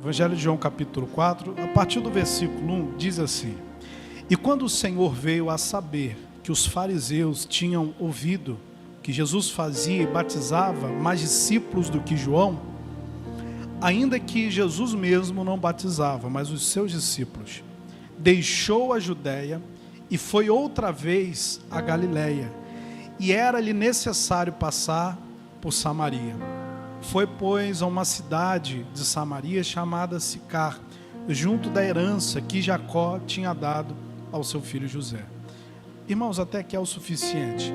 Evangelho de João capítulo 4, a partir do versículo 1, diz assim: E quando o Senhor veio a saber que os fariseus tinham ouvido que Jesus fazia e batizava mais discípulos do que João, ainda que Jesus mesmo não batizava, mas os seus discípulos, deixou a Judéia e foi outra vez a Galiléia, e era-lhe necessário passar por Samaria. Foi, pois, a uma cidade de Samaria chamada Sicar, junto da herança que Jacó tinha dado ao seu filho José. Irmãos, até que é o suficiente.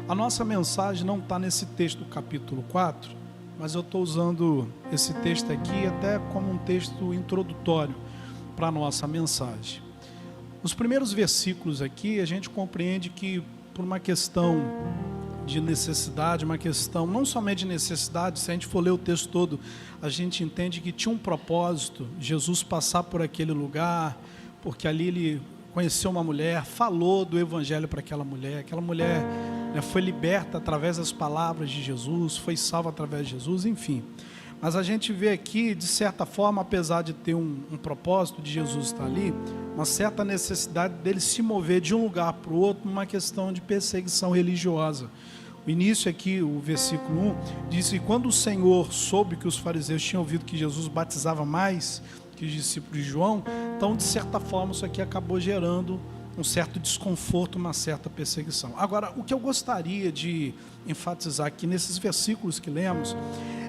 A nossa mensagem não está nesse texto do capítulo 4, mas eu estou usando esse texto aqui até como um texto introdutório para a nossa mensagem. Nos primeiros versículos aqui, a gente compreende que por uma questão de necessidade, uma questão não somente de necessidade, se a gente for ler o texto todo, a gente entende que tinha um propósito, Jesus passar por aquele lugar, porque ali ele conheceu uma mulher, falou do evangelho para aquela mulher foi liberta através das palavras de Jesus, foi salva através de Jesus, enfim. Mas a gente vê aqui, de certa forma, apesar de ter um propósito de Jesus estar ali, uma certa necessidade dele se mover de um lugar para o outro, numa questão de perseguição religiosa. O início aqui, o versículo 1, diz que quando o Senhor soube que os fariseus tinham ouvido que Jesus batizava mais que os discípulos de João, então, de certa forma, isso aqui acabou gerando um certo desconforto, uma certa perseguição. Agora, o que eu gostaria de enfatizar aqui nesses versículos que lemos,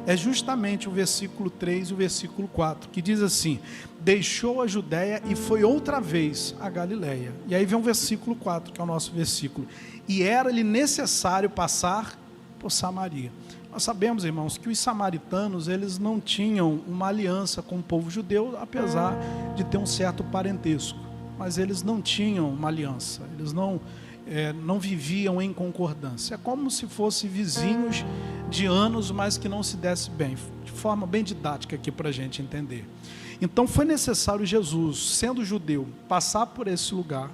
é justamente o versículo 3 e o versículo 4, que diz assim: deixou a Judéia e foi outra vez a Galiléia. E aí vem o versículo 4, que é o nosso versículo: e era-lhe necessário passar por Samaria. Nós sabemos, irmãos, que os samaritanos, eles não tinham uma aliança com o povo judeu, apesar de ter um certo parentesco, mas eles não tinham uma aliança, eles não viviam em concordância. É como se fossem vizinhos de anos, mas que não se desse bem, de forma bem didática aqui para a gente entender. Então foi necessário Jesus, sendo judeu, passar por esse lugar,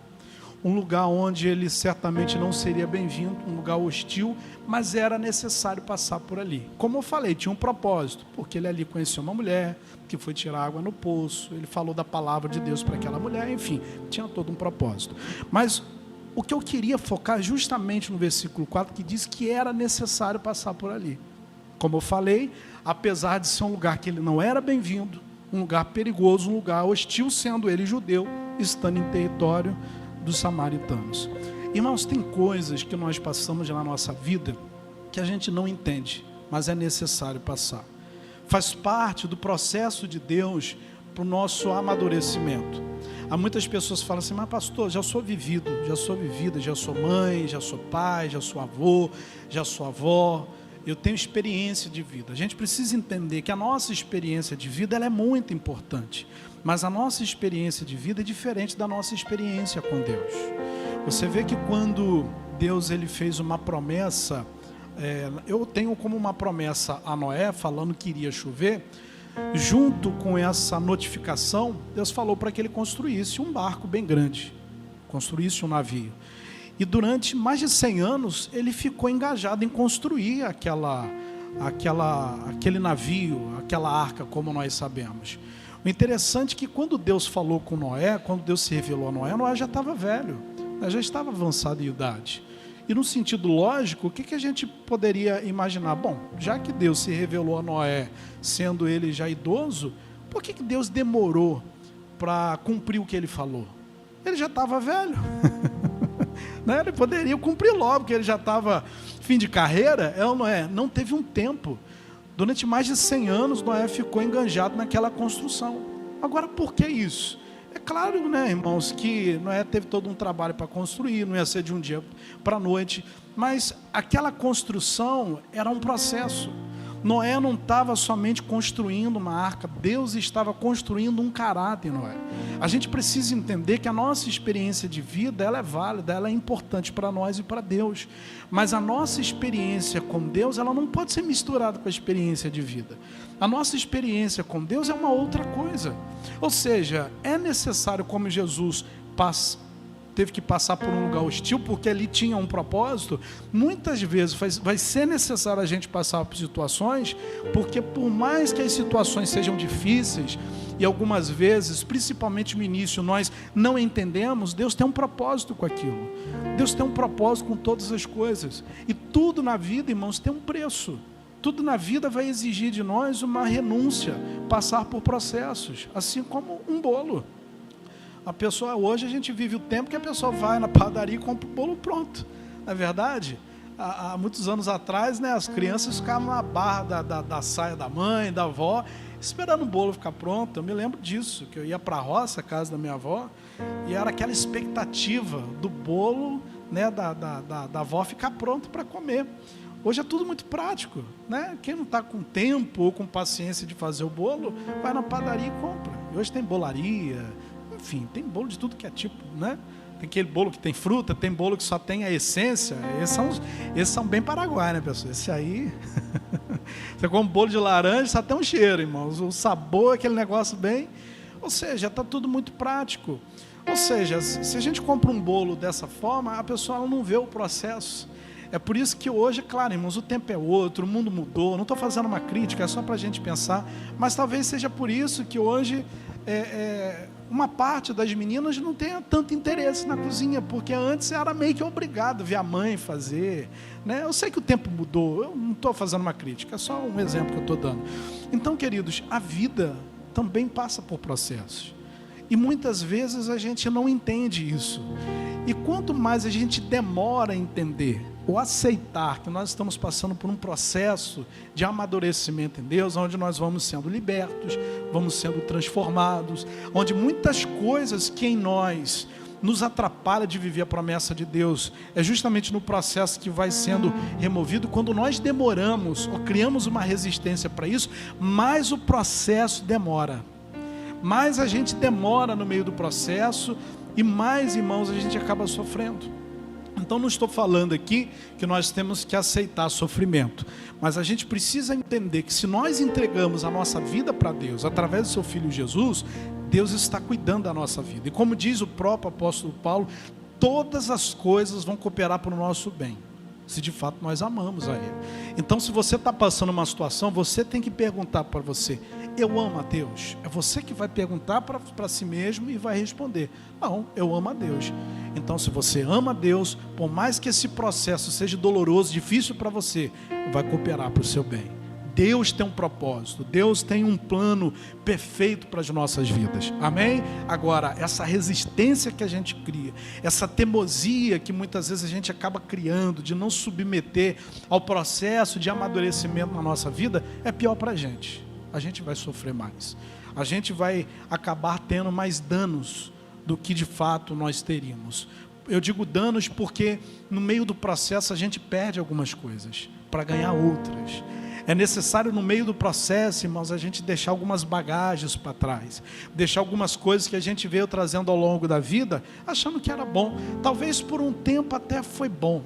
um lugar onde ele certamente não seria bem-vindo, um lugar hostil, mas era necessário passar por ali. Como eu falei, tinha um propósito, porque ele ali conheceu uma mulher que foi tirar água no poço, ele falou da palavra de Deus para aquela mulher, enfim, tinha todo um propósito. Mas o que eu queria focar justamente no versículo 4, que diz que era necessário passar por ali. Como eu falei, apesar de ser um lugar que ele não era bem-vindo, um lugar perigoso, um lugar hostil, sendo ele judeu, estando em território dos samaritanos. Irmãos, tem coisas que nós passamos na nossa vida que a gente não entende, mas é necessário passar. Faz parte do processo de Deus para o nosso amadurecimento. Há muitas pessoas que falam assim: mas pastor, já sou vivido, já sou vivida, já sou mãe, já sou pai, já sou avô, já sou avó, eu tenho experiência de vida. A gente precisa entender que a nossa experiência de vida ela é muito importante, mas a nossa experiência de vida é diferente da nossa experiência com Deus. Você vê que quando Deus ele fez uma promessa, eu tenho como uma promessa a Noé, falando que iria chover, junto com essa notificação, Deus falou para que ele construísse um barco bem grande, construísse um navio. E durante mais de 100 anos, ele ficou engajado em construir aquele navio, aquela arca, como nós sabemos. O interessante é que quando Deus falou com Noé, quando Deus se revelou a Noé, Noé já estava velho, já estava avançado em idade. E no sentido lógico, o que a gente poderia imaginar? Bom, já que Deus se revelou a Noé, sendo ele já idoso, por que Deus demorou para cumprir o que ele falou? Ele já estava velho. Ele poderia cumprir logo, porque ele já estava fim de carreira. Não teve um tempo. Durante mais de 100 anos, Noé ficou enganjado naquela construção. Agora, por que isso? É claro, irmãos, que Noé teve todo um trabalho para construir, não ia ser de um dia para a noite, mas aquela construção era um processo. Noé não estava somente construindo uma arca, Deus estava construindo um caráter em Noé. A gente precisa entender que a nossa experiência de vida, ela é válida, ela é importante para nós e para Deus. Mas a nossa experiência com Deus, ela não pode ser misturada com a experiência de vida. A nossa experiência com Deus é uma outra coisa. Ou seja, é necessário, como Jesus teve que passar por um lugar hostil, porque ali tinha um propósito, muitas vezes vai ser necessário a gente passar por situações, porque por mais que as situações sejam difíceis, e algumas vezes, principalmente no início, nós não entendemos, Deus tem um propósito com aquilo. Deus tem um propósito com todas as coisas. E tudo na vida, irmãos, tem um preço. Tudo na vida vai exigir de nós uma renúncia, passar por processos, assim como um bolo. Hoje a gente vive o tempo que a pessoa vai na padaria e compra o bolo pronto. Não é verdade? Há muitos anos atrás, né, as crianças ficavam na barra da saia da mãe, da avó, esperando o bolo ficar pronto. Eu me lembro disso, que eu ia para a roça, a casa da minha avó, e era aquela expectativa do bolo, né, da avó ficar pronto para comer. Hoje é tudo muito prático, né? Quem não está com tempo ou com paciência de fazer o bolo, vai na padaria e compra. E hoje tem bolaria, enfim, tem bolo de tudo que é tipo, né? Tem aquele bolo que tem fruta, tem bolo que só tem a essência. Esses são bem paraguai, né, pessoal? Esse aí, você come um bolo de laranja, só tem um cheiro, irmãos. O sabor, aquele negócio bem... Ou seja, está tudo muito prático. Ou seja, se a gente compra um bolo dessa forma, a pessoa ela não vê o processo. É por isso que hoje, claro, irmãos, o tempo é outro, o mundo mudou. Não estou fazendo uma crítica, é só para a gente pensar. Mas talvez seja por isso que hoje uma parte das meninas não tenha tanto interesse na cozinha, porque antes era meio que obrigado ver a mãe fazer, né? Eu sei que o tempo mudou, eu não estou fazendo uma crítica, é só um exemplo que eu estou dando. Então, queridos, a vida também passa por processos. E muitas vezes a gente não entende isso. E quanto mais a gente demora a entender ou aceitar que nós estamos passando por um processo de amadurecimento em Deus, onde nós vamos sendo libertos, vamos sendo transformados, onde muitas coisas que em nós nos atrapalham de viver a promessa de Deus, é justamente no processo que vai sendo removido. Quando nós demoramos ou criamos uma resistência para isso, mais o processo demora. Mais a gente demora no meio do processo e mais, irmãos, a gente acaba sofrendo. Então não estou falando aqui que nós temos que aceitar sofrimento, mas a gente precisa entender que se nós entregamos a nossa vida para Deus, através do seu Filho Jesus, Deus está cuidando da nossa vida. E como diz o próprio apóstolo Paulo, todas as coisas vão cooperar para o nosso bem, se de fato nós amamos a Ele. Então, se você está passando uma situação, você tem que perguntar para você: eu amo a Deus? É você que vai perguntar para si mesmo e vai responder: não, eu amo a Deus. Então, se você ama a Deus, por mais que esse processo seja doloroso, difícil para você, vai cooperar para o seu bem. Deus tem um propósito, Deus tem um plano perfeito para as nossas vidas, amém? Agora, essa resistência que a gente cria, essa teimosia que muitas vezes a gente acaba criando, de não submeter ao processo de amadurecimento na nossa vida, é pior para a gente vai sofrer mais, a gente vai acabar tendo mais danos do que de fato nós teríamos. Eu digo danos porque no meio do processo a gente perde algumas coisas para ganhar outras. É necessário no meio do processo, irmãos, a gente deixar algumas bagagens para trás, deixar algumas coisas que a gente veio trazendo ao longo da vida, achando que era bom. Talvez por um tempo até foi bom,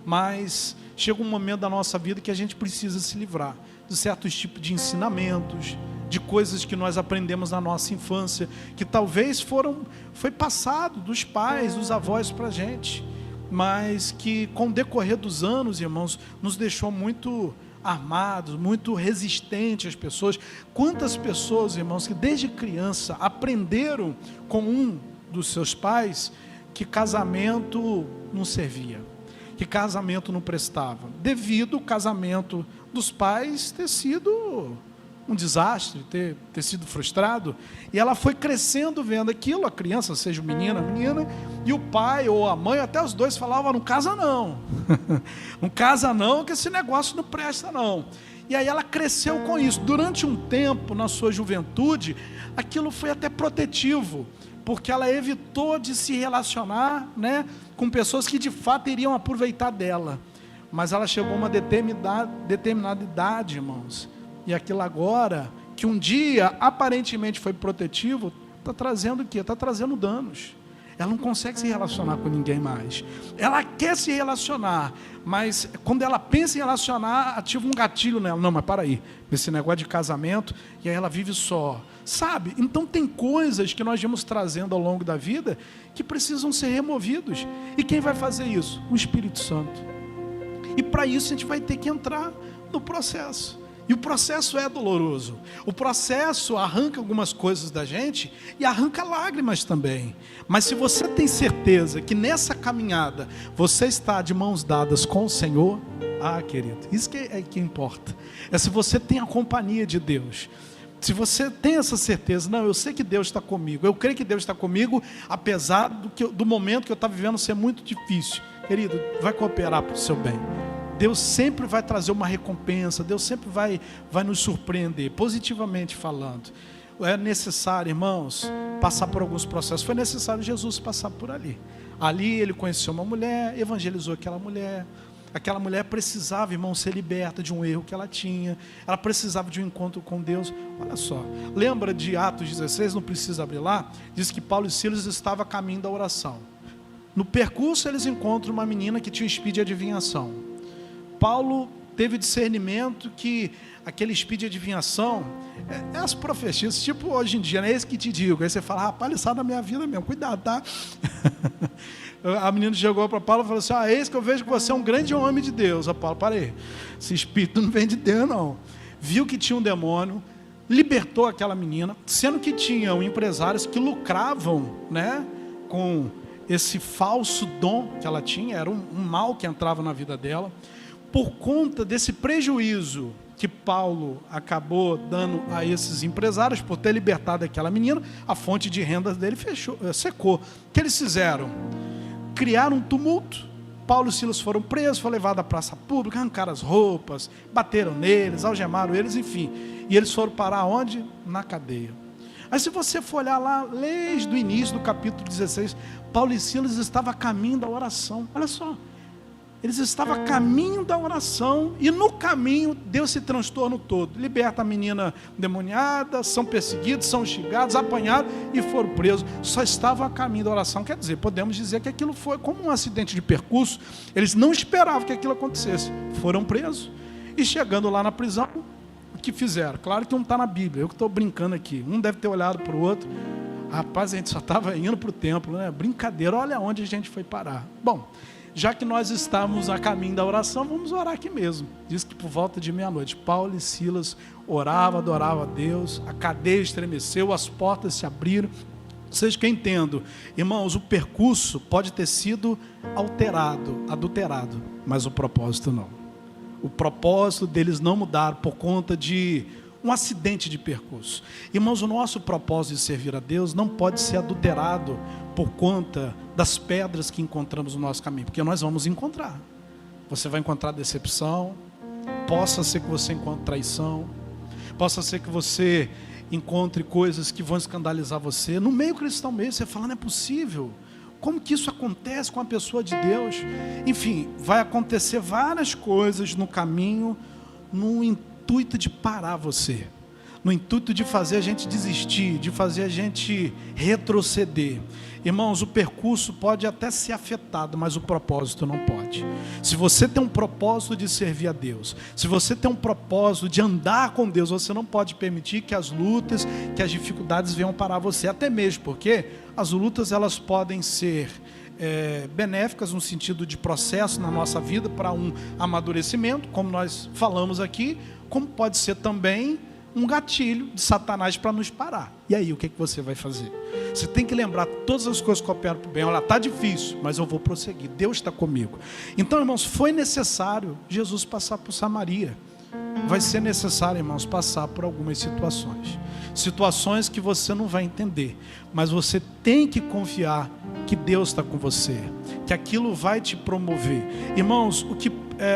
mas chega um momento da nossa vida que a gente precisa se livrar de certos tipos de ensinamentos, de coisas que nós aprendemos na nossa infância, que talvez foi passado dos pais, dos avós para a gente, mas que com o decorrer dos anos, irmãos, nos deixou muito armados, muito resistentes às pessoas. Quantas pessoas, irmãos, que desde criança aprenderam com um dos seus pais que casamento não servia, que casamento não prestava, devido ao casamento dos pais ter sido um desastre, ter sido frustrado, e ela foi crescendo vendo aquilo, a criança, seja menina, e o pai ou a mãe, até os dois falavam: não casa não, não casa não, que esse negócio não presta não. E aí ela cresceu com isso. Durante um tempo, na sua juventude, aquilo foi até protetivo, porque ela evitou de se relacionar, né, com pessoas que de fato iriam aproveitar dela. Mas ela chegou a uma determinada idade, irmãos, e aquilo agora, que um dia aparentemente foi protetivo, está trazendo o quê? Está trazendo danos. Ela não consegue se relacionar com ninguém mais. Ela quer se relacionar, mas quando ela pensa em relacionar, ativa um gatilho nela. Não, mas para aí, esse negócio de casamento, e aí ela vive só, sabe? Então tem coisas que nós vamos trazendo ao longo da vida que precisam ser removidos. E quem vai fazer isso? O Espírito Santo. E para isso a gente vai ter que entrar no processo. E o processo é doloroso. O processo arranca algumas coisas da gente e arranca lágrimas também. Mas se você tem certeza que nessa caminhada você está de mãos dadas com o Senhor, querido, isso que é que importa. É se você tem a companhia de Deus. Se você tem essa certeza, não, eu sei que Deus está comigo, eu creio que Deus está comigo, apesar do momento que eu estou vivendo ser muito difícil. Querido, vai cooperar para o seu bem. Deus sempre vai trazer uma recompensa, Deus sempre vai nos surpreender, positivamente falando. É necessário, irmãos, passar por alguns processos. Foi necessário Jesus passar por ali. Ali ele conheceu uma mulher, evangelizou aquela mulher. Aquela mulher precisava, irmão, ser liberta de um erro que ela tinha. Ela precisava de um encontro com Deus. Olha só, lembra de Atos 16, não precisa abrir lá? Diz que Paulo e Silas estavam a caminho da oração. No percurso eles encontram uma menina que tinha um espírito de adivinhação. Paulo teve discernimento que aquele espírito de adivinhação é as profecias, tipo hoje em dia, não é isso que te digo. Aí você fala, rapaz, isso na minha vida mesmo, cuidado, tá? A menina chegou para Paulo e falou assim, eis que eu vejo que você é um grande homem de Deus. Paulo, parei, esse espírito não vem de Deus não. Viu que tinha um demônio, libertou aquela menina, sendo que tinham empresários que lucravam, né, com esse falso dom que ela tinha, era um mal que entrava na vida dela. Por conta desse prejuízo que Paulo acabou dando a esses empresários, por ter libertado aquela menina, a fonte de renda dele secou. O que eles fizeram? Criaram um tumulto. Paulo e Silas foram presos, foram levados à praça pública, arrancaram as roupas, bateram neles, algemaram eles, enfim. E eles foram parar onde? Na cadeia. Aí se você for olhar lá, desde o início do capítulo 16, Paulo e Silas estavam a caminho da oração. Olha só. Eles estavam a caminho da oração e no caminho deu esse transtorno todo. Liberta a menina demoniada, são perseguidos, são xingados, apanhados e foram presos. Só estavam a caminho da oração. Quer dizer, podemos dizer que aquilo foi como um acidente de percurso. Eles não esperavam que aquilo acontecesse. Foram presos. E chegando lá na prisão, o que fizeram? Claro que não está na Bíblia, eu que estou brincando aqui. Um deve ter olhado para o outro. Rapaz, a gente só estava indo para o templo, né? Brincadeira, olha onde a gente foi parar. Bom, já que nós estamos a caminho da oração, vamos orar aqui mesmo. Diz que por volta de meia-noite, Paulo e Silas oravam, adoravam a Deus, a cadeia estremeceu, as portas se abriram. Seja que eu entendo, irmãos, o percurso pode ter sido alterado, adulterado, mas o propósito não. O propósito deles não mudar por conta de um acidente de percurso. Irmãos, o nosso propósito de servir a Deus não pode ser adulterado por conta das pedras que encontramos no nosso caminho, porque nós vamos encontrar. Você vai encontrar decepção, possa ser que você encontre traição, possa ser que você encontre coisas que vão escandalizar você. No meio cristão mesmo, você fala, não é possível. Como que isso acontece com a pessoa de Deus? Enfim, vai acontecer várias coisas no caminho, no intuito de parar você, no intuito de fazer a gente desistir, de fazer a gente retroceder. Irmãos, o percurso pode até ser afetado, mas o propósito não pode. Se você tem um propósito de servir a Deus, se você tem um propósito de andar com Deus, você não pode permitir que as lutas, que as dificuldades venham parar você, até mesmo porque as lutas elas podem ser benéficas no sentido de processo na nossa vida para um amadurecimento, como nós falamos aqui, como pode ser também um gatilho de Satanás para nos parar. E aí, o que você vai fazer? Você tem que lembrar todas as coisas que operam para o bem. Olha, está difícil, mas eu vou prosseguir. Deus está comigo. Então, irmãos, foi necessário Jesus passar por Samaria. Vai ser necessário, irmãos, passar por algumas situações. Situações que você não vai entender. Mas você tem que confiar que Deus está com você. Que aquilo vai te promover. Irmãos,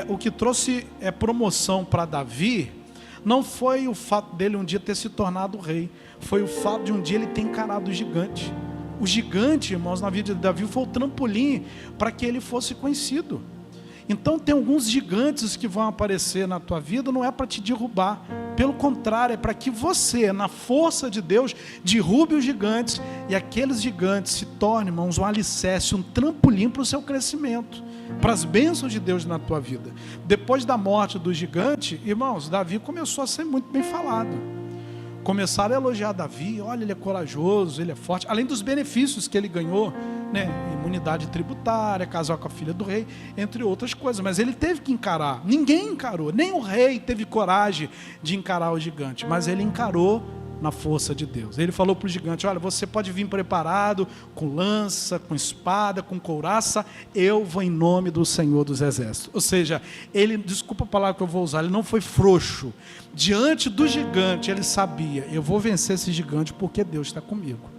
o que trouxe promoção para Davi não foi o fato dele um dia ter se tornado rei, foi o fato de um dia ele ter encarado o gigante. O gigante, irmãos, na vida de Davi foi o trampolim para que ele fosse conhecido. Então tem alguns gigantes que vão aparecer na tua vida, não é para te derrubar, pelo contrário, é para que você, na força de Deus, derrube os gigantes e aqueles gigantes se tornem, irmãos, um alicerce, um trampolim para o seu crescimento, para as bênçãos de Deus na tua vida. Depois da morte do gigante, irmãos, Davi começou a ser muito bem falado. Começaram a elogiar Davi, olha, ele é corajoso, ele é forte, além dos benefícios que ele ganhou, né? Imunidade tributária, casar com a filha do rei, entre outras coisas, mas ele teve que encarar. Ninguém encarou, nem o rei teve coragem de encarar o gigante, mas ele encarou na força de Deus. Ele falou para o gigante, olha, você pode vir preparado, com lança, com espada, com couraça, eu vou em nome do Senhor dos Exércitos. Ou seja, ele, desculpa a palavra que eu vou usar, ele não foi frouxo. Diante do gigante, ele sabia, eu vou vencer esse gigante porque Deus está comigo.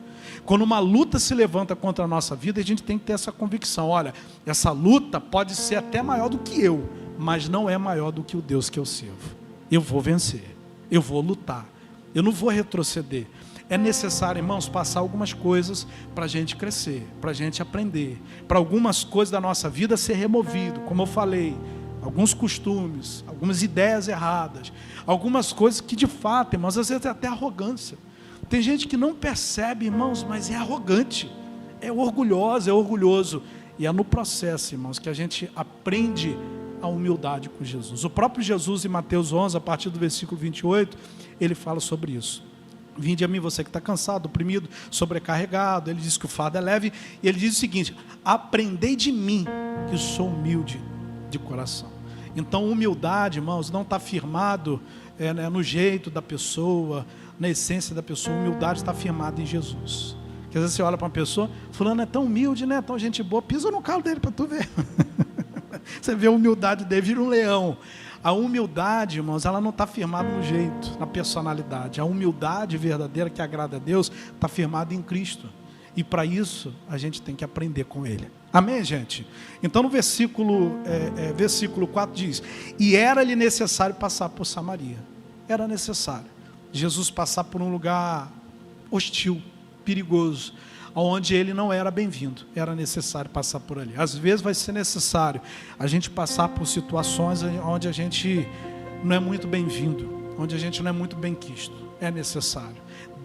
Quando uma luta se levanta contra a nossa vida, a gente tem que ter essa convicção, olha, essa luta pode ser até maior do que eu, mas não é maior do que o Deus que eu sirvo. Eu vou vencer, eu vou lutar. Eu não vou retroceder. É necessário, irmãos, passar algumas coisas para a gente crescer, para a gente aprender, para algumas coisas da nossa vida ser removido, como eu falei, alguns costumes, algumas ideias erradas, algumas coisas que de fato, irmãos, às vezes é até arrogância. Tem gente que não percebe, irmãos, mas é arrogante, é orgulhoso, e é no processo, irmãos, que a gente aprende a humildade com Jesus. O próprio Jesus, em Mateus 11, a partir do versículo 28, ele fala sobre isso. Vinde a mim, você que está cansado, oprimido, sobrecarregado. Ele diz que o fardo é leve, e ele diz o seguinte, aprendei de mim, que sou humilde de coração. Então, humildade, irmãos, não está firmado no jeito da pessoa, na essência da pessoa. Humildade está firmada em Jesus. Porque às vezes você olha para uma pessoa, fulano é tão humilde, né? Tão gente boa, pisa no calo dele para tu ver. Você vê a humildade dele, vira um leão. A humildade, irmãos, ela não está firmada no jeito, na personalidade. A humildade verdadeira que agrada a Deus está firmada em Cristo. E para isso, a gente tem que aprender com Ele. Amém, gente? Então no versículo 4 diz, e era-lhe necessário passar por Samaria. Era necessário. Jesus passar por um lugar hostil, perigoso, onde ele não era bem-vindo, era necessário passar por ali. Às vezes vai ser necessário a gente passar por situações onde a gente não é muito bem-vindo, onde a gente não é muito bem-quisto, é necessário.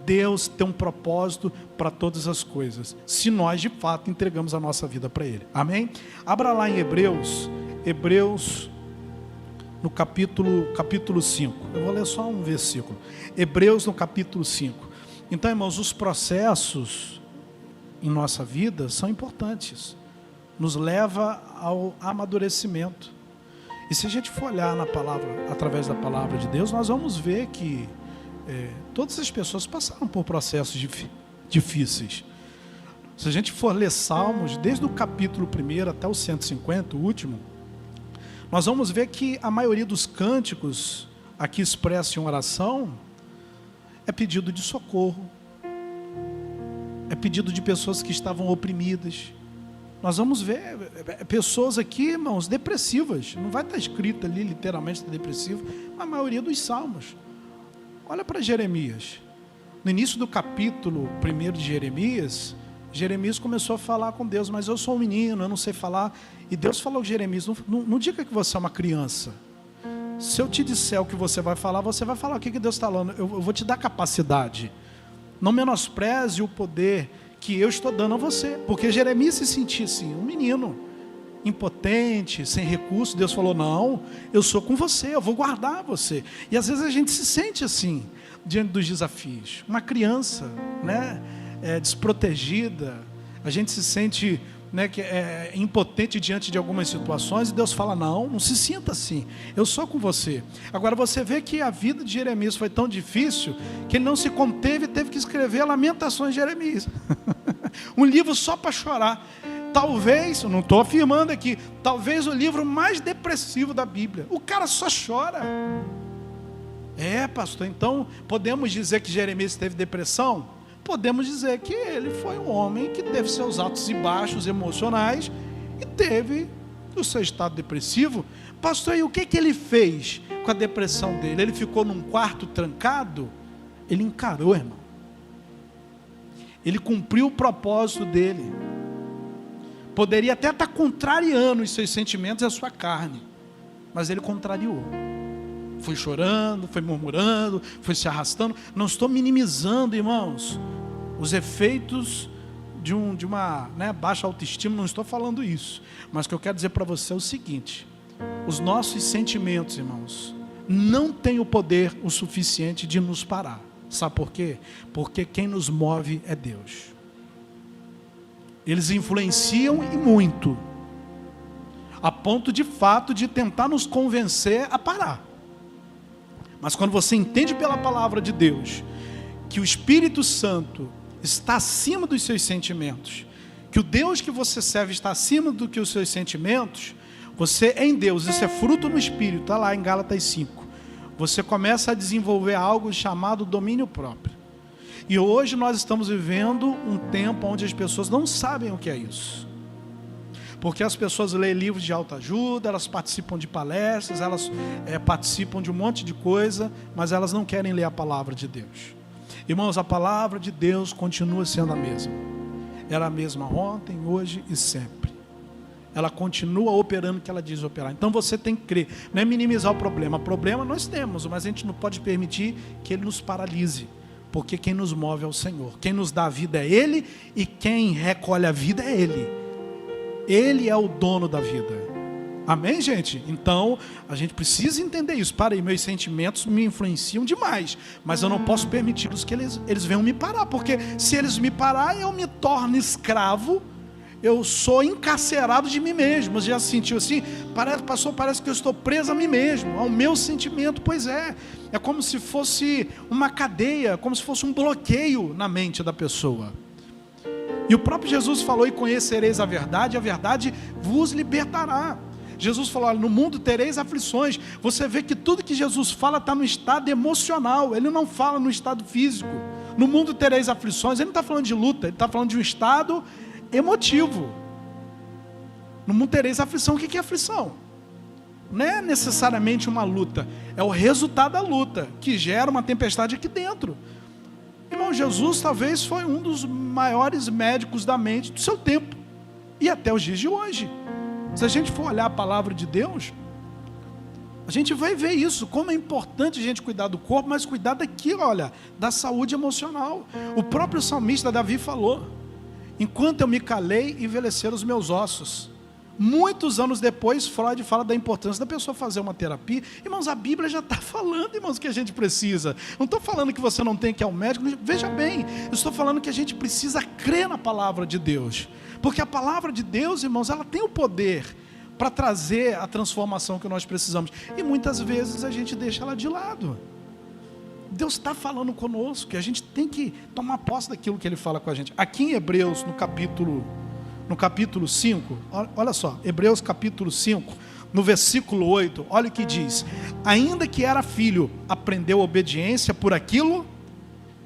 Deus tem um propósito para todas as coisas, se nós de fato entregamos a nossa vida para Ele, amém? Abra lá em Hebreus no capítulo 5, eu vou ler só um versículo, Hebreus no capítulo 5. Então, irmãos, os processos em nossa vida são importantes, nos leva ao amadurecimento. E se a gente for olhar na palavra, através da palavra de Deus, nós vamos ver que todas as pessoas passaram por processos difíceis. Se a gente for ler Salmos, desde o capítulo 1 até o 150, o último, nós vamos ver que a maioria dos cânticos aqui expressos em oração é pedido de socorro, é pedido de pessoas que estavam oprimidas. Nós vamos ver pessoas aqui, irmãos, depressivas. Não vai estar escrito ali, literalmente, depressivo, mas a maioria dos salmos. Olha para Jeremias. No início do capítulo 1 de Jeremias, Jeremias começou a falar com Deus, mas eu sou um menino, eu não sei falar. E Deus falou com Jeremias, não diga que você é uma criança. Se eu te disser o que você vai falar o que Deus está falando. Eu vou te dar capacidade. Não menospreze o poder que eu estou dando a você. Porque Jeremias se sentia assim, um menino, impotente, sem recurso. Deus falou, não, eu sou com você, eu vou guardar você. E às vezes a gente se sente assim, diante dos desafios. Uma criança, né, desprotegida, a gente se sente, né, que é impotente diante de algumas situações, e Deus fala, não se sinta assim, eu sou com você. Agora você vê que a vida de Jeremias foi tão difícil, que ele não se conteve e teve que escrever Lamentações de Jeremias, um livro só para chorar. Talvez, eu não estou afirmando aqui, talvez o livro mais depressivo da Bíblia. O cara só chora. Pastor, então podemos dizer que Jeremias teve depressão? Podemos dizer que ele foi um homem que teve seus altos e baixos emocionais e teve o seu estado depressivo. Pastor, e o que ele fez com a depressão dele? Ele ficou num quarto trancado? Ele encarou, irmão. Ele cumpriu o propósito dele. Poderia até estar contrariando os seus sentimentos e a sua carne, mas ele contrariou. Foi chorando, foi murmurando, foi se arrastando. Não estou minimizando, irmãos, os efeitos de uma baixa autoestima, não estou falando isso. Mas o que eu quero dizer para você é o seguinte: os nossos sentimentos, irmãos, não têm o poder o suficiente de nos parar. Sabe por quê? Porque quem nos move é Deus. Eles influenciam e muito, a ponto de fato de tentar nos convencer a parar. Mas quando você entende pela palavra de Deus que o Espírito Santo está acima dos seus sentimentos, que o Deus que você serve está acima do que os seus sentimentos, você em Deus, isso é fruto no Espírito, está lá em Gálatas 5, você começa a desenvolver algo chamado domínio próprio. E hoje nós estamos vivendo um tempo onde as pessoas não sabem o que é isso. Porque as pessoas leem livros de autoajuda, elas participam de palestras, elas participam de um monte de coisa, mas elas não querem ler a palavra de Deus. Irmãos, a palavra de Deus continua sendo a mesma. Era a mesma ontem, hoje e sempre. Ela continua operando o que ela diz operar. Então você tem que crer. Não é minimizar o problema. O problema nós temos, mas a gente não pode permitir que ele nos paralise. Porque quem nos move é o Senhor. Quem nos dá a vida é Ele, e quem recolhe a vida é Ele. Ele é o dono da vida. Amém, gente? Então, a gente precisa entender isso. Para aí, meus sentimentos me influenciam demais, mas eu não posso permiti-los que eles venham me parar, porque se eles me parar, eu me torno escravo, eu sou encarcerado de mim mesmo. Você já se sentiu assim? Parece que eu estou preso a mim mesmo, ao meu sentimento. Pois é como se fosse uma cadeia, como se fosse um bloqueio na mente da pessoa. E o próprio Jesus falou: e conhecereis a verdade vos libertará. Jesus falou: olha, no mundo tereis aflições. Você vê que tudo que Jesus fala está no estado emocional, ele não fala no estado físico. No mundo tereis aflições, ele não está falando de luta, ele está falando de um estado emotivo. No mundo tereis aflição. O que é aflição? Não é necessariamente uma luta, é o resultado da luta que gera uma tempestade aqui dentro. Irmão, Jesus talvez foi um dos maiores médicos da mente do seu tempo, e até os dias de hoje. Se a gente for olhar a palavra de Deus, a gente vai ver isso, como é importante a gente cuidar do corpo, mas cuidar daqui, olha, da saúde emocional. O próprio salmista Davi falou: enquanto eu me calei, envelheceram os meus ossos. Muitos anos depois, Freud fala da importância da pessoa fazer uma terapia. Irmãos, a Bíblia já está falando, irmãos, que a gente precisa. Não estou falando que você não tem que ir ao médico. Veja bem, eu estou falando que a gente precisa crer na palavra de Deus. Porque a palavra de Deus, irmãos, ela tem o poder para trazer a transformação que nós precisamos. E muitas vezes a gente deixa ela de lado. Deus está falando conosco, que a gente tem que tomar posse daquilo que Ele fala com a gente. Aqui em Hebreus, no capítulo 5, olha só, Hebreus capítulo 5, no versículo 8, olha o que diz: ainda que era filho, aprendeu obediência por aquilo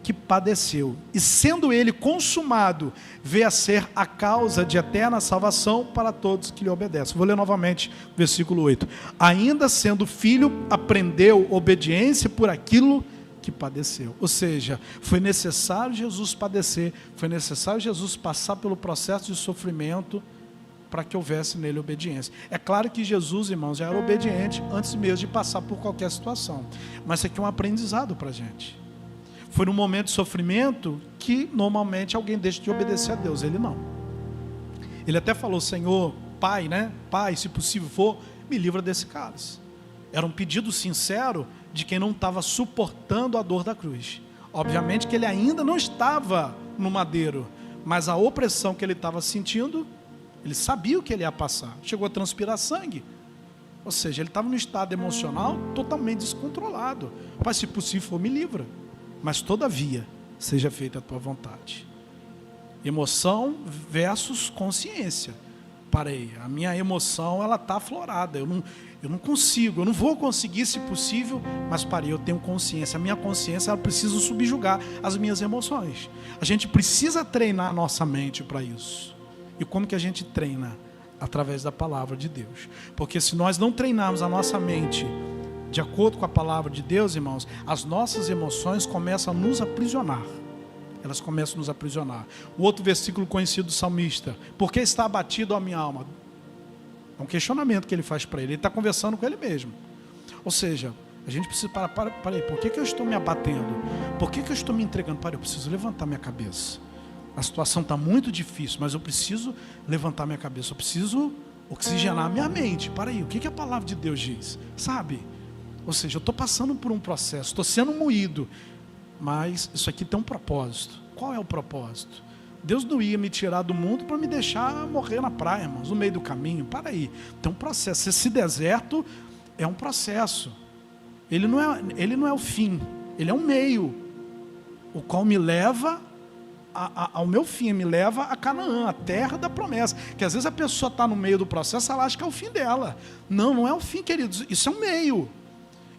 que padeceu, e sendo ele consumado, veio a ser a causa de eterna salvação para todos que lhe obedecem. Vou ler novamente o versículo 8. Ainda sendo filho, aprendeu obediência por aquilo que padeceu. Ou seja, foi necessário Jesus padecer, foi necessário Jesus passar pelo processo de sofrimento para que houvesse nele obediência. É claro que Jesus, irmãos, já era obediente antes mesmo de passar por qualquer situação, mas isso aqui é um aprendizado para a gente. Foi num momento de sofrimento que normalmente alguém deixa de obedecer a Deus, ele não. Ele até falou: Senhor, Pai, Pai, se possível for, me livra desse cálice. Era um pedido sincero de quem não estava suportando a dor da cruz. Obviamente que ele ainda não estava no madeiro, mas a opressão que ele estava sentindo, ele sabia o que ele ia passar. Chegou a transpirar sangue. Ou seja, ele estava num estado emocional totalmente descontrolado. Pai, se possível for, me livra. Mas todavia, seja feita a tua vontade. Emoção versus consciência. Parei, a minha emoção ela está aflorada, eu não consigo, eu não vou conseguir se possível, mas parei, eu tenho consciência. A minha consciência ela precisa subjugar as minhas emoções. A gente precisa treinar a nossa mente para isso. E como que a gente treina? Através da palavra de Deus. Porque se nós não treinarmos a nossa mente de acordo com a palavra de Deus, irmãos, as nossas emoções começam a nos aprisionar. Elas começam a nos aprisionar. O outro versículo conhecido do salmista: por que está abatido a minha alma? É um questionamento que ele faz para ele. Ele está conversando com ele mesmo. Ou seja, a gente precisa parar aí. Por que eu estou me abatendo? Por que eu estou me entregando? Eu preciso levantar minha cabeça. A situação está muito difícil, mas eu preciso levantar minha cabeça. Eu preciso oxigenar a minha mente. Aí, o que a palavra de Deus diz? Sabe? Ou seja, eu estou passando por um processo, estou sendo moído. mas isso aqui tem um propósito. Qual é o propósito? Deus não ia me tirar do mundo para me deixar morrer na praia, irmãos, no meio do caminho. Para aí, tem um processo. Esse deserto é um processo. Ele não é o fim, ele é um meio, o qual me leva ao meu fim, me leva a Canaã, a terra da promessa. Que às vezes a pessoa está no meio do processo, ela acha que é o fim dela. Não, não é o fim, queridos. Isso é um meio.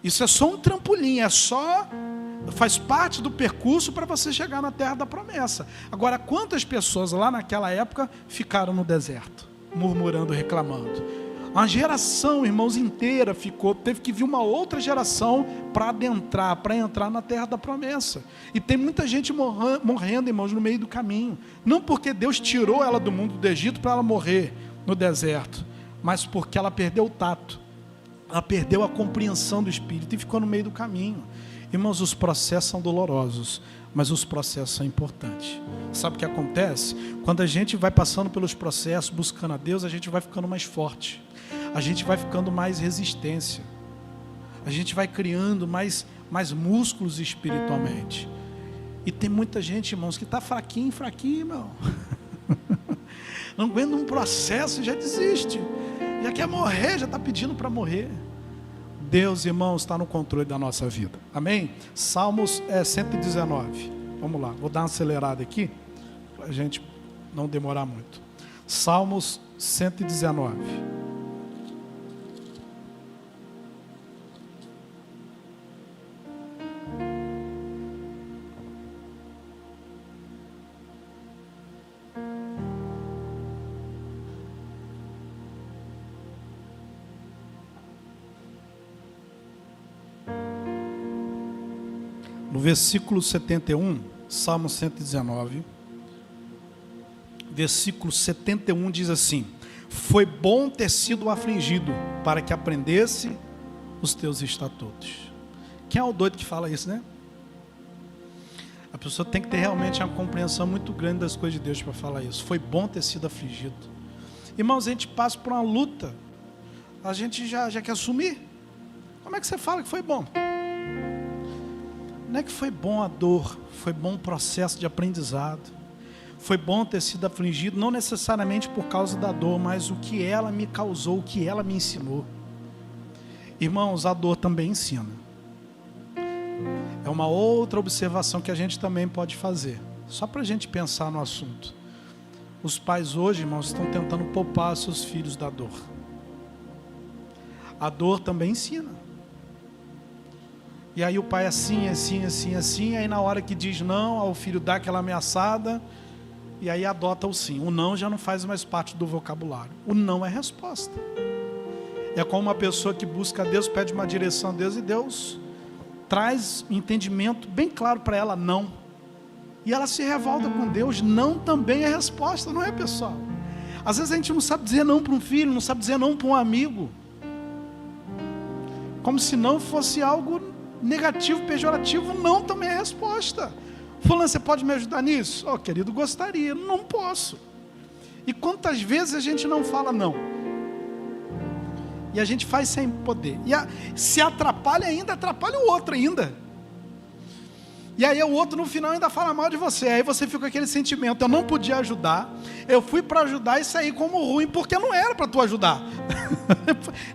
Isso é só um trampolim, faz parte do percurso para você chegar na terra da promessa. Agora, quantas pessoas lá naquela época ficaram no deserto, murmurando, reclamando? Uma geração, irmãos, inteira teve que vir uma outra geração para entrar na terra da promessa. E tem muita gente morrendo, irmãos, no meio do caminho. Não porque Deus tirou ela do mundo do Egito para ela morrer no deserto, mas porque ela perdeu o tato, ela perdeu a compreensão do Espírito e ficou no meio do caminho. Irmãos, os processos são dolorosos, mas os processos são importantes. Sabe o que acontece? Quando a gente vai passando pelos processos, buscando a Deus, a gente vai ficando mais forte. A gente vai ficando mais resistência. A gente vai criando mais músculos espiritualmente. E tem muita gente, irmãos, que está fraquinho, irmão. Não aguenta um processo e já desiste. Já quer morrer, já está pedindo para morrer. Deus, irmãos, está no controle da nossa vida. Amém? Salmos 119. Vamos lá, vou dar uma acelerada aqui, para a gente não demorar muito. Salmos 119. No versículo 71, Salmo 119, versículo 71 diz assim: foi bom ter sido afligido, para que aprendesse os teus estatutos. Quem é o doido que fala isso, né? A pessoa tem que ter realmente uma compreensão muito grande das coisas de Deus para falar isso. Foi bom ter sido afligido. Irmãos, a gente passa por uma luta, a gente já quer assumir. Como é que você fala que foi bom? Não é que foi bom a dor, foi bom o processo de aprendizado. Foi bom ter sido afligido, não necessariamente por causa da dor, mas o que ela me causou, o que ela me ensinou. Irmãos, a dor também ensina. É uma outra observação que a gente também pode fazer, só para a gente pensar no assunto. Os pais hoje, irmãos, estão tentando poupar seus filhos da dor. A dor também ensina. E aí o pai assim, aí na hora que diz não, o filho dá aquela ameaçada, e aí adota o sim. O não já não faz mais parte do vocabulário. O não é resposta. É como uma pessoa que busca a Deus, pede uma direção a Deus, e Deus traz um entendimento bem claro para ela, não. E ela se revolta com Deus, não também é resposta, não é, pessoal? Às vezes a gente não sabe dizer não para um filho, não sabe dizer não para um amigo. Como se não fosse algo negativo, pejorativo, não também é resposta. Fulano, você pode me ajudar nisso? Oh, querido, gostaria, não posso. E quantas vezes a gente não fala não? E a gente faz sem poder. E se atrapalha ainda, atrapalha o outro ainda. E aí o outro no final ainda fala mal de você. Aí você fica com aquele sentimento, eu não podia ajudar, eu fui para ajudar e saí como ruim, porque não era para tu ajudar.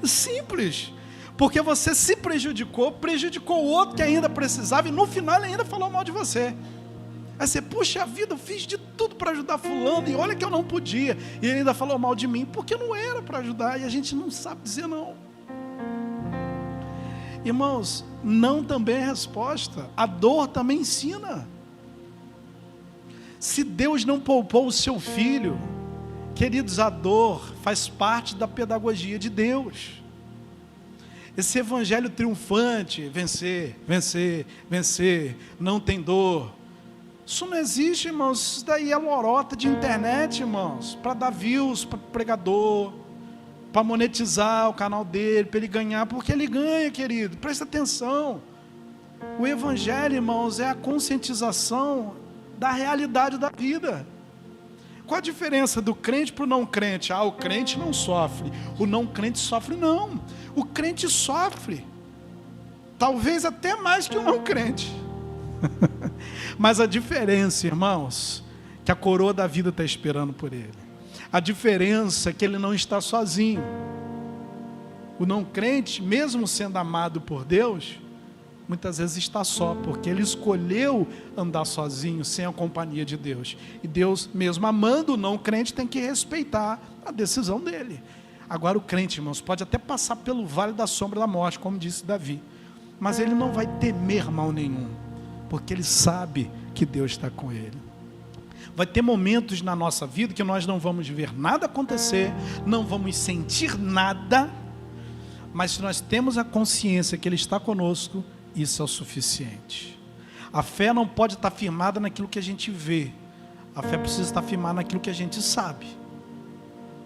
Simples. Porque você se prejudicou o outro que ainda precisava, e no final ele ainda falou mal de você. Aí você, puxa vida, eu fiz de tudo para ajudar fulano, e olha que eu não podia, e ele ainda falou mal de mim, porque não era para ajudar, e a gente não sabe dizer não. Irmãos, não também é resposta, a dor também ensina. Se Deus não poupou o seu filho, queridos, a dor faz parte da pedagogia de Deus. Esse evangelho triunfante, vencer, vencer, vencer, não tem dor. Isso não existe, irmãos. Isso daí é lorota de internet, irmãos, para dar views para o pregador, para monetizar o canal dele, para ele ganhar, porque ele ganha, querido. Presta atenção. O evangelho, irmãos, é a conscientização da realidade da vida. Qual a diferença do crente para o não crente? O crente não sofre, o não crente sofre. Não, o crente sofre, talvez até mais que o não crente. Mas a diferença, irmãos, que a coroa da vida está esperando por ele. A diferença é que ele não está sozinho. O não crente, mesmo sendo amado por Deus, muitas vezes está só, porque ele escolheu andar sozinho, sem a companhia de Deus. E Deus, mesmo amando o não crente, tem que respeitar a decisão dele. Agora o crente, irmãos, pode até passar pelo vale da sombra da morte, como disse Davi, mas ele não vai temer mal nenhum, porque ele sabe que Deus está com ele. Vai ter momentos na nossa vida que nós não vamos ver nada acontecer, não vamos sentir nada, mas se nós temos a consciência que Ele está conosco, isso é o suficiente. A fé não pode estar firmada naquilo que a gente vê, a fé precisa estar firmada naquilo que a gente sabe.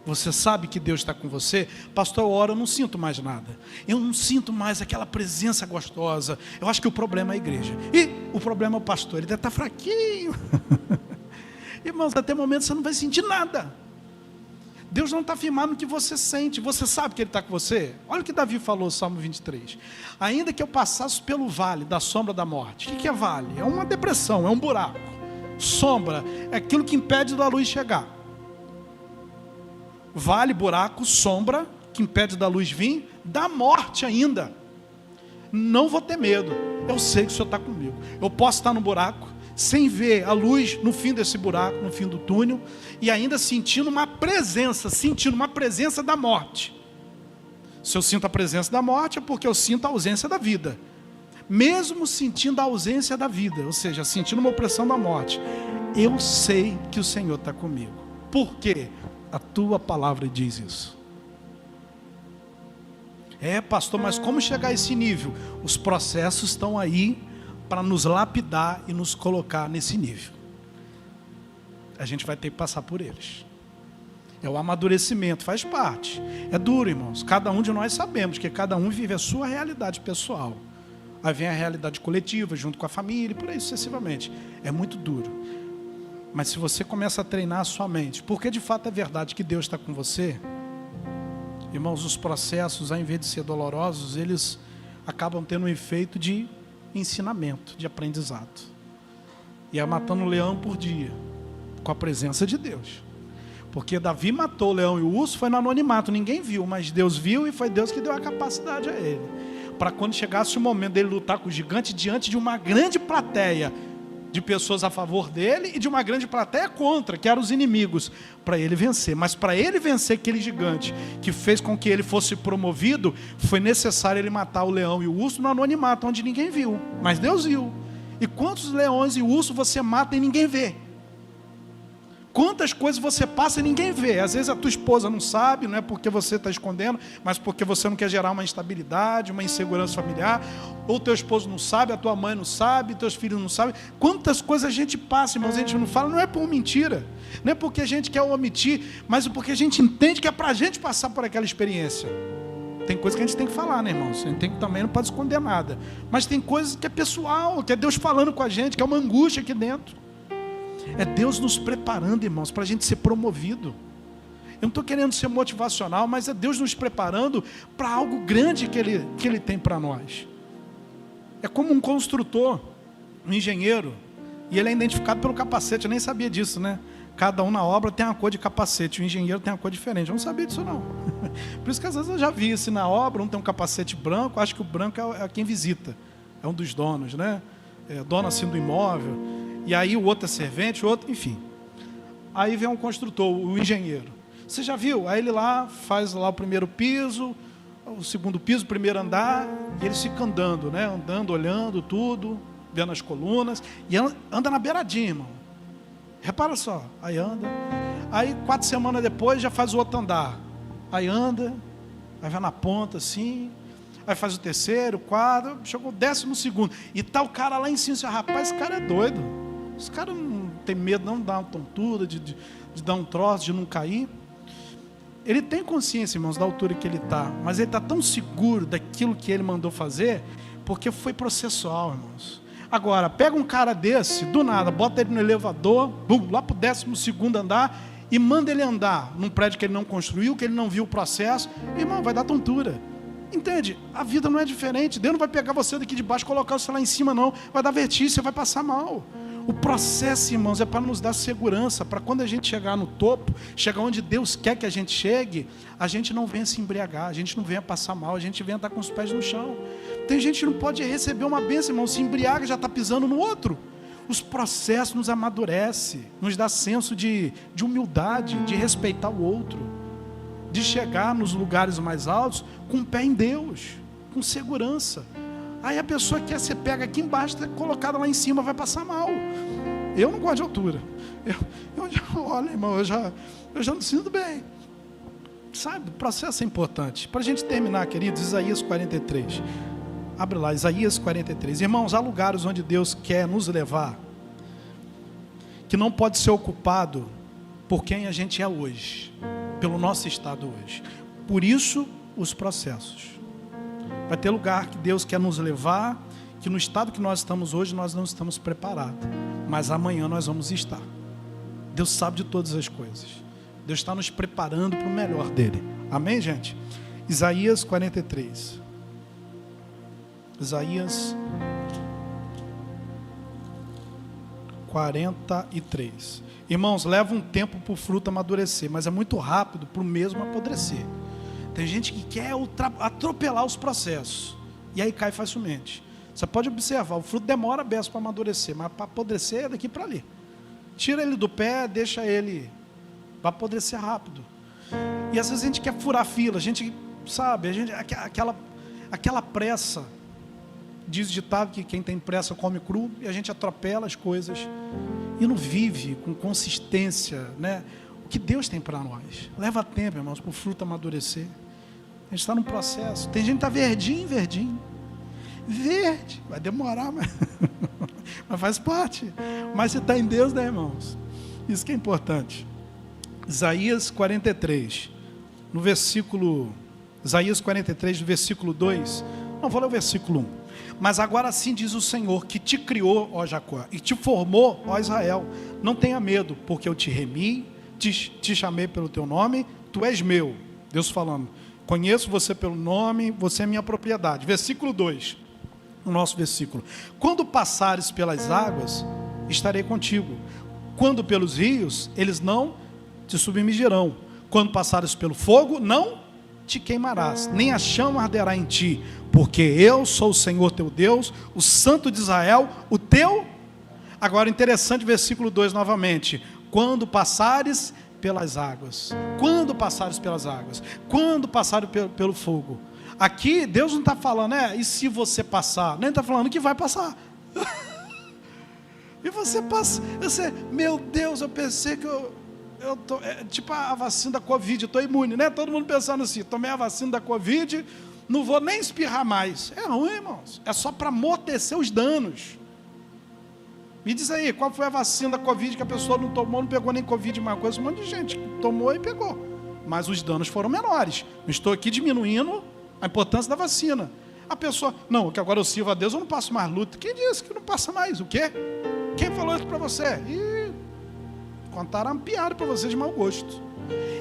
Você sabe que Deus está com você? Pastor, eu oro, eu não sinto mais nada. Eu não sinto mais aquela presença gostosa. Eu acho que o problema é a igreja. E o problema é o pastor, ele deve estar fraquinho. Irmãos, até o momento você não vai sentir nada. Deus não está firmado no que você sente. Você sabe que Ele está com você? Olha o que Davi falou no Salmo 23. Ainda que eu passasse pelo vale da sombra da morte. O que é vale? É uma depressão, é um buraco. Sombra é aquilo que impede da luz chegar. Vale, buraco, sombra, que impede da luz vir, da morte ainda. Não vou ter medo. Eu sei que o Senhor está comigo. Eu posso estar no buraco, sem ver a luz no fim desse buraco, no fim do túnel, e ainda sentindo uma presença da morte. Se eu sinto a presença da morte, é porque eu sinto a ausência da vida. Mesmo sentindo a ausência da vida, ou seja, sentindo uma opressão da morte, eu sei que o Senhor está comigo. Por quê? A tua palavra diz isso. Pastor, mas como chegar a esse nível? Os processos estão aí para nos lapidar e nos colocar nesse nível. A gente vai ter que passar por eles. É o amadurecimento, faz parte. É duro, irmãos. Cada um de nós sabemos que cada um vive a sua realidade pessoal. Aí vem a realidade coletiva, junto com a família, e por aí sucessivamente. É muito duro. Mas se você começa a treinar a sua mente, porque de fato é verdade que Deus está com você, irmãos, os processos, ao invés de ser dolorosos, eles acabam tendo um efeito de ensinamento, de aprendizado. E é matando o leão por dia, com a presença de Deus. Porque Davi matou o leão e o urso, foi no anonimato, ninguém viu, mas Deus viu e foi Deus que deu a capacidade a ele. Para quando chegasse o momento dele lutar com o gigante, diante de uma grande plateia de pessoas a favor dele e de uma grande plateia contra, que eram os inimigos, para ele vencer. Mas para ele vencer aquele gigante, que fez com que ele fosse promovido, foi necessário ele matar o leão e o urso no anonimato, onde ninguém viu, mas Deus viu. E quantos leões e ursos você mata e ninguém vê? Quantas coisas você passa e ninguém vê? Às vezes a tua esposa não sabe, não é porque você está escondendo, mas porque você não quer gerar uma instabilidade, uma insegurança familiar. Ou teu esposo não sabe, a tua mãe não sabe, teus filhos não sabem. Quantas coisas a gente passa, irmãos, a gente não fala, não é por mentira, não é porque a gente quer omitir, mas porque a gente entende que é para a gente passar por aquela experiência. Tem coisa que a gente tem que falar, né, irmãos? A gente tem que também não pode esconder nada. Mas tem coisas que é pessoal, que é Deus falando com a gente, que é uma angústia aqui dentro. É Deus nos preparando, irmãos, para a gente ser promovido. Eu não estou querendo ser motivacional, mas é Deus nos preparando para algo grande que Ele tem para nós. É como um construtor, um engenheiro, e ele é identificado pelo capacete. Eu nem sabia disso, né? Cada um na obra tem uma cor de capacete, o engenheiro tem uma cor diferente. Eu não sabia disso, não. Por isso que às vezes eu já vi assim na obra, um tem um capacete branco, acho que o branco é quem visita, é um dos donos, né? É dono assim do imóvel. E aí o outro é servente, o outro, enfim. Aí vem um construtor, o engenheiro. Você já viu? Aí ele lá faz lá o primeiro piso, o segundo piso, o primeiro andar, e eles ficam andando, né? Andando, olhando tudo, vendo as colunas, e anda na beiradinha, irmão. Repara só, aí anda. Aí 4 semanas depois já faz o outro andar. Aí anda, aí vai na ponta assim, aí faz o terceiro, o quarto, chegou o 12º. E tá o cara lá em cima, assim, rapaz, esse cara é doido. Esse cara não tem medo não de dar uma tontura, de dar um troço, de não cair. Ele tem consciência, irmãos, da altura que ele está, mas ele está tão seguro daquilo que ele mandou fazer, porque foi processual, irmãos. Agora, pega um cara desse, do nada, bota ele no elevador, bum, lá para o 12º andar, e manda ele andar num prédio que ele não construiu, que ele não viu o processo, irmão, vai dar tontura. Entende? A vida não é diferente. Deus não vai pegar você daqui de baixo e colocar você lá em cima, não. Vai dar vertigem, você vai passar mal. O processo, irmãos, é para nos dar segurança, para quando a gente chegar no topo, chegar onde Deus quer que a gente chegue, a gente não venha se embriagar, a gente não venha passar mal, a gente venha estar com os pés no chão. Tem gente que não pode receber uma bênção, irmão, se embriaga, já está pisando no outro. Os processos nos amadurecem, nos dá senso de humildade, de respeitar o outro, de chegar nos lugares mais altos com o pé em Deus, com segurança. Aí a pessoa quer ser pega aqui embaixo, é colocada lá em cima, vai passar mal. Eu não gosto de altura. Olha, irmão, eu já não sinto bem. Sabe, o processo é importante. Para a gente terminar, queridos, Isaías 43. Abre lá, Isaías 43. Irmãos, há lugares onde Deus quer nos levar, que não pode ser ocupado por quem a gente é hoje, pelo nosso estado hoje. Por isso, os processos. Vai ter lugar que Deus quer nos levar, que no estado que nós estamos hoje, nós não estamos preparados. Mas amanhã nós vamos estar. Deus sabe de todas as coisas. Deus está nos preparando para o melhor dele. Amém, gente? Isaías 43. Isaías 43. Irmãos, leva um tempo para o fruto amadurecer, mas é muito rápido para o mesmo apodrecer. Tem gente que quer atropelar os processos, e aí cai facilmente. Você pode observar, o fruto demora beça para amadurecer, mas para apodrecer é daqui para ali. Tira ele do pé, deixa ele, vai apodrecer rápido. E às vezes a gente quer furar a fila, a gente sabe, aquela pressa. Diz o ditado que quem tem pressa come cru, e a gente atropela as coisas e não vive com consistência, né? O que Deus tem para nós. Leva tempo, irmãos, para o fruto amadurecer. A gente está num processo. Tem gente que está verdinho. Verde, vai demorar, mas faz parte. Mas se está em Deus, né, irmãos? Isso que é importante. Isaías 43, no versículo, Isaías 43, no versículo 2, não vou ler o versículo 1. Mas agora sim diz o Senhor, que te criou, ó Jacó, e te formou, ó Israel. Não tenha medo, porque eu te remi, te chamei pelo teu nome, tu és meu. Deus falando, conheço você pelo nome, você é minha propriedade. Versículo 2, o nosso versículo. Quando passares pelas águas, estarei contigo. Quando pelos rios, eles não te submergirão. Quando passares pelo fogo, não te queimarás, nem a chama arderá em ti, porque eu sou o Senhor teu Deus, o Santo de Israel, o teu. Agora interessante, versículo 2 novamente. Quando passares pelas águas, quando passares pelas águas, quando passares pelo fogo. Aqui Deus não está falando, e se você passar? Nem está falando que vai passar. E você passa, meu Deus, eu pensei que eu tô, tipo a vacina da Covid, eu estou imune, né? Todo mundo pensando assim, tomei a vacina da Covid, não vou nem espirrar mais. É ruim, irmãos, é só para amortecer os danos. Me diz aí, qual foi a vacina da Covid que a pessoa não tomou, não pegou nem Covid, uma coisa, um monte de gente tomou e pegou, mas os danos foram menores. Não estou aqui diminuindo a importância da vacina. A pessoa, não, que agora eu sirvo a Deus, eu não passo mais luta. Quem disse que não passa mais? O quê? Quem falou isso para você? Contaram uma piada para você de mau gosto.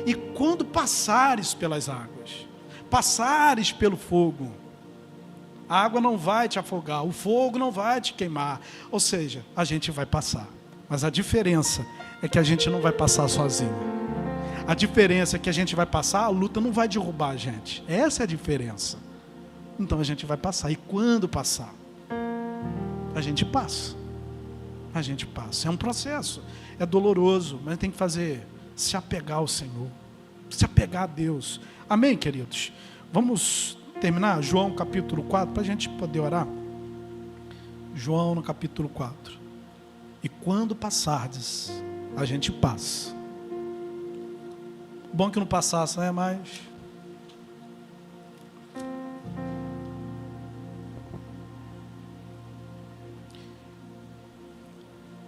E quando passares pelas águas, passares pelo fogo, a água não vai te afogar, o fogo não vai te queimar. Ou seja, a gente vai passar. Mas a diferença é que a gente não vai passar sozinho. A diferença é que a gente vai passar, a luta não vai derrubar a gente. Essa é a diferença. Então a gente vai passar. E quando passar, a gente passa. A gente passa. É um processo. É doloroso, mas tem que fazer, se apegar ao Senhor, se apegar a Deus. Amém, queridos? Vamos terminar João capítulo 4, para a gente poder orar. João no capítulo 4. E quando passardes, a gente passa. Bom que não passasse, né? Mas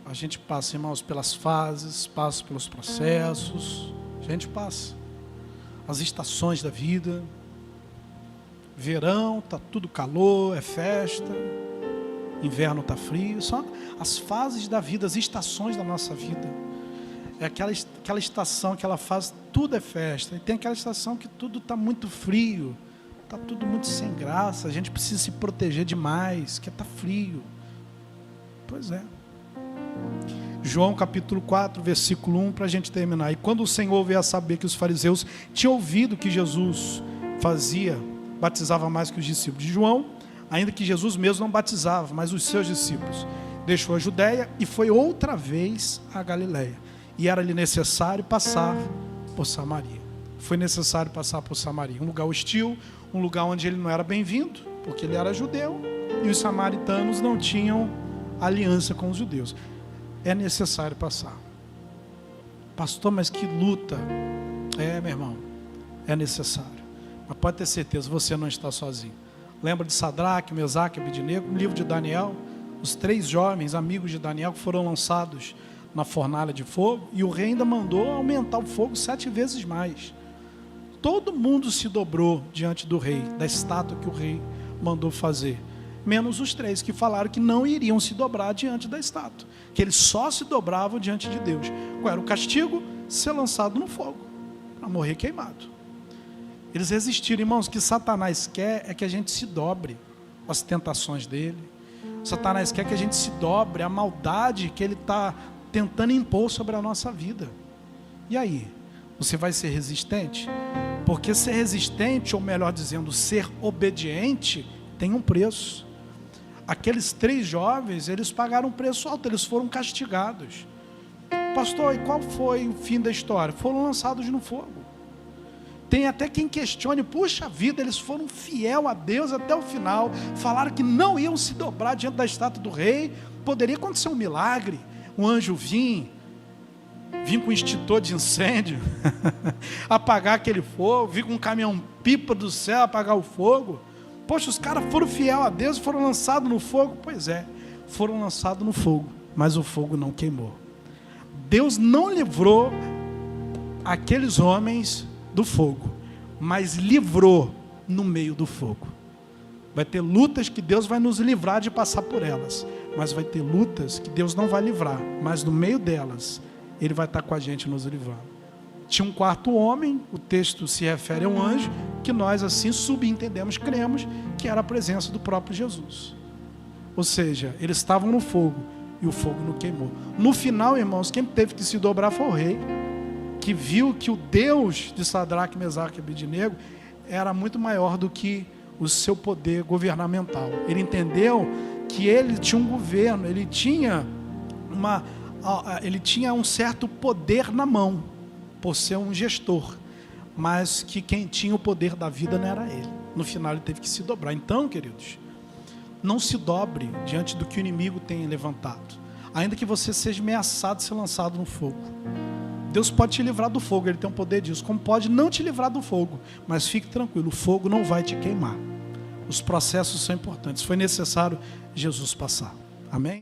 a gente passa, irmãos, pelas fases, passa pelos processos, a gente passa. As estações da vida. Verão, está tudo calor, é festa. Inverno está frio. São as fases da vida, as estações da nossa vida. É aquela estação, aquela fase, tudo é festa. E tem aquela estação que tudo está muito frio, está tudo muito sem graça. A gente precisa se proteger demais, que está frio. Pois é. João capítulo 4, versículo 1, para a gente terminar. E quando o Senhor veio a saber que os fariseus tinham ouvido que Jesus batizava mais que os discípulos de João, ainda que Jesus mesmo não batizava, mas os seus discípulos, deixou a Judéia e foi outra vez a Galiléia. E era-lhe necessário passar por Samaria. Foi necessário passar por Samaria, um lugar hostil, um lugar onde ele não era bem-vindo, porque ele era judeu, e os samaritanos não tinham aliança com os judeus. É necessário passar. Pastor, mas que luta. Meu irmão, é necessário. Mas pode ter certeza, você não está sozinho. Lembra de Sadraque, Mesaque e Abednego? No livro de Daniel, os 3 jovens amigos de Daniel que foram lançados na fornalha de fogo, e o rei ainda mandou aumentar o fogo 7 vezes mais. Todo mundo se dobrou diante do rei, da estátua que o rei mandou fazer, menos os 3 que falaram que não iriam se dobrar diante da estátua, que eles só se dobravam diante de Deus. Qual era o castigo? Ser lançado no fogo, para morrer queimado. Eles resistiram. Irmãos, o que Satanás quer é que a gente se dobre às tentações dele. Satanás quer que a gente se dobre à maldade que ele está tentando impor sobre a nossa vida. E aí? Você vai ser resistente? Porque ser resistente, ou melhor dizendo, ser obediente, tem um preço. Aqueles 3 jovens, eles pagaram um preço alto, eles foram castigados. Pastor, e qual foi o fim da história? Foram lançados no fogo. Tem até quem questione, puxa vida, eles foram fiel a Deus até o final, falaram que não iam se dobrar diante da estátua do rei, poderia acontecer um milagre, um anjo vir com um extintor de incêndio, apagar aquele fogo, vir com um caminhão-pipa do céu, apagar o fogo. Poxa, os caras foram fiel a Deus e foram lançados no fogo. Pois é, foram lançados no fogo, mas o fogo não queimou. Deus não livrou aqueles homens do fogo, mas livrou no meio do fogo. Vai ter lutas que Deus vai nos livrar de passar por elas, mas vai ter lutas que Deus não vai livrar, mas no meio delas Ele vai estar com a gente nos livrando. Tinha um 4º homem, o texto se refere a um anjo, que nós assim subentendemos, cremos que era a presença do próprio Jesus. Ou seja, eles estavam no fogo e o fogo não queimou. No final, irmãos, quem teve que se dobrar foi o rei, que viu que o Deus de Sadraque, Mesaque e Abednego era muito maior do que o seu poder governamental. Ele entendeu que ele tinha um governo, ele tinha um certo poder na mão, por ser um gestor, mas que quem tinha o poder da vida não era ele. No final ele teve que se dobrar. Então, queridos, não se dobre diante do que o inimigo tem levantado, ainda que você seja ameaçado de ser lançado no fogo. Deus pode te livrar do fogo, Ele tem o poder disso, como pode não te livrar do fogo, mas fique tranquilo, o fogo não vai te queimar. Os processos são importantes, foi necessário Jesus passar. Amém?